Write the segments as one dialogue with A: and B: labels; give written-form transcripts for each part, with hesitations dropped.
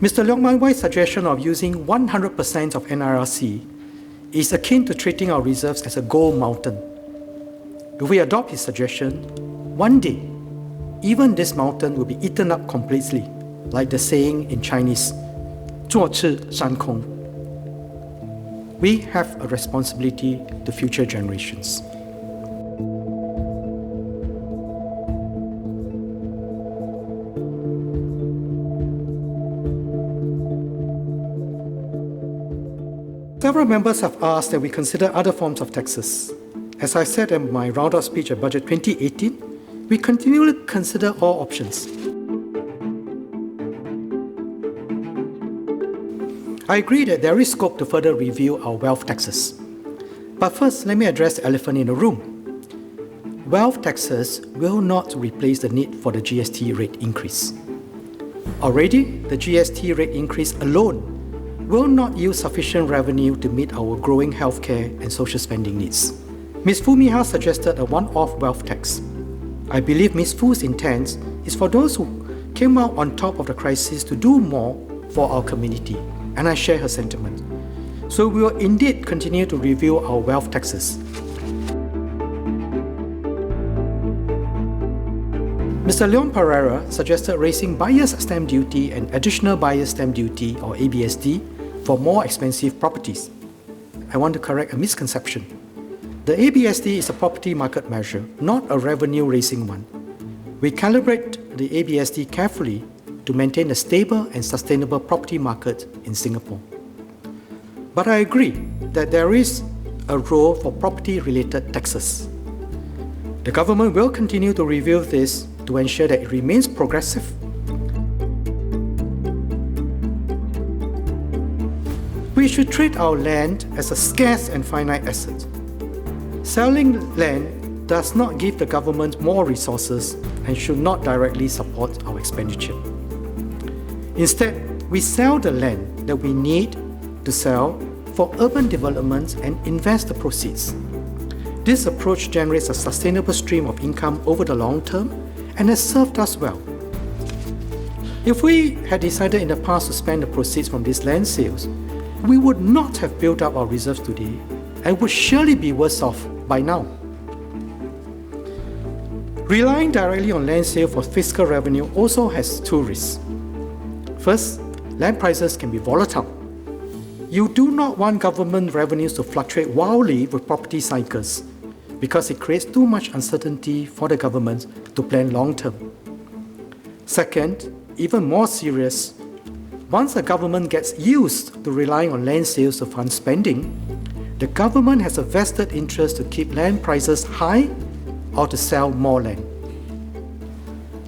A: Mr. Leong Man Wai's suggestion of using 100% of NIRC is akin to treating our reserves as a gold mountain. If we adopt his suggestion, one day, even this mountain will be eaten up completely, like the saying in Chinese, 坐吃山空. We have a responsibility to future generations. Several members have asked that we consider other forms of taxes. As I said in my roundup speech at Budget 2018, we continually consider all options. I agree that there is scope to further review our wealth taxes. But first, let me address the elephant in the room. Wealth taxes will not replace the need for the GST rate increase. Already, the GST rate increase alone will not yield sufficient revenue to meet our growing healthcare and social spending needs. Ms. Foo Mee Har suggested a one-off wealth tax. I believe Ms. Foo's intent is for those who came out on top of the crisis to do more for our community, and I share her sentiment. So we will indeed continue to review our wealth taxes. Mr. Leon Pereira suggested raising buyer's stamp duty and additional buyer's stamp duty, or ABSD, for more expensive properties. I want to correct a misconception. The ABSD is a property market measure, not a revenue-raising one. We calibrate the ABSD carefully to maintain a stable and sustainable property market in Singapore. But I agree that there is a role for property-related taxes. The government will continue to review this to ensure that it remains progressive. We should treat our land as a scarce and finite asset. Selling land does not give the government more resources and should not directly support our expenditure. Instead, we sell the land that we need to sell for urban development and invest the proceeds. This approach generates a sustainable stream of income over the long term and has served us well. If we had decided in the past to spend the proceeds from these land sales, we would not have built up our reserves today and would surely be worse off by now. Relying directly on land sale for fiscal revenue also has two risks. First, land prices can be volatile. You do not want government revenues to fluctuate wildly with property cycles because it creates too much uncertainty for the government to plan long term. Second, even more serious, once the government gets used to relying on land sales to fund spending, the government has a vested interest to keep land prices high or to sell more land.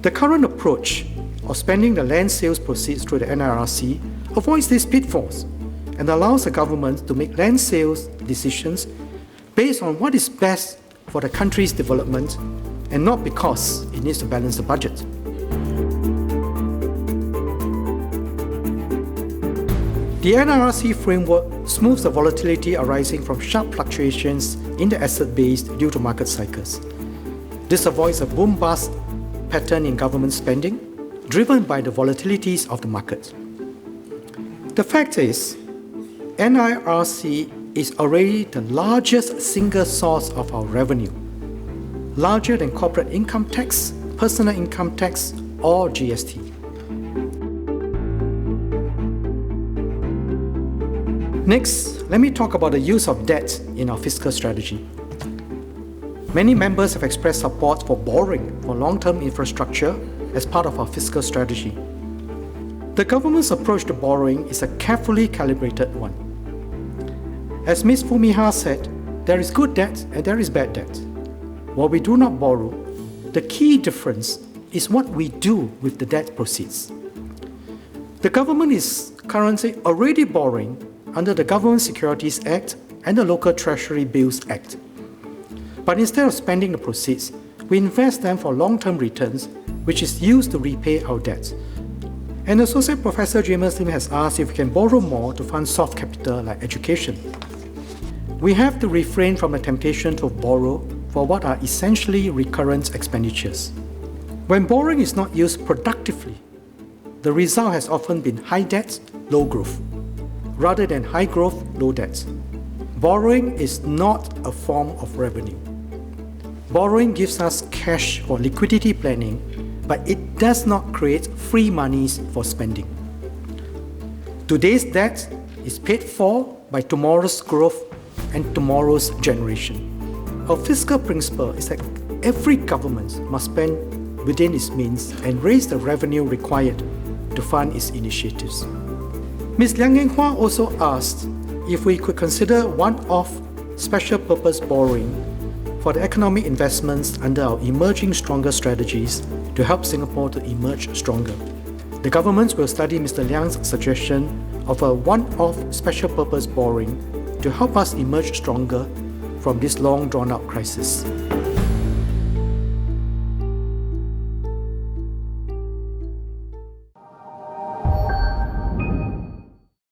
A: The current approach of spending the land sales proceeds through the NIRC avoids these pitfalls and allows the government to make land sales decisions based on what is best for the country's development and not because it needs to balance the budget. The NIRC framework smooths the volatility arising from sharp fluctuations in the asset base due to market cycles. This avoids a boom-bust pattern in government spending, driven by the volatilities of the market. The fact is, NIRC is already the largest single source of our revenue, larger than corporate income tax, personal income tax, or GST. Next, let me talk about the use of debt in our fiscal strategy. Many members have expressed support for borrowing for long-term infrastructure as part of our fiscal strategy. The government's approach to borrowing is a carefully calibrated one. As Ms. Foo Mee Har said, there is good debt and there is bad debt. While we do not borrow, the key difference is what we do with the debt proceeds. The government is currently already borrowing under the Government Securities Act and the Local Treasury Bills Act. But instead of spending the proceeds, we invest them for long-term returns, which is used to repay our debt. And Associate Professor James Lim has asked if we can borrow more to fund soft capital like education. We have to refrain from the temptation to borrow for what are essentially recurrent expenditures. When borrowing is not used productively, the result has often been high debt, low growth, rather than high growth, low debt. Borrowing is not a form of revenue. Borrowing gives us cash for liquidity planning, but it does not create free monies for spending. Today's debt is paid for by tomorrow's growth and tomorrow's generation. Our fiscal principle is that every government must spend within its means and raise the revenue required to fund its initiatives. Ms. Liang Yenghua also asked if we could consider one-off special purpose borrowing for the economic investments under our Emerging Stronger strategies to help Singapore to emerge stronger. The government will study Mr. Liang's suggestion of a one-off special purpose borrowing to help us emerge stronger from this long drawn-out crisis.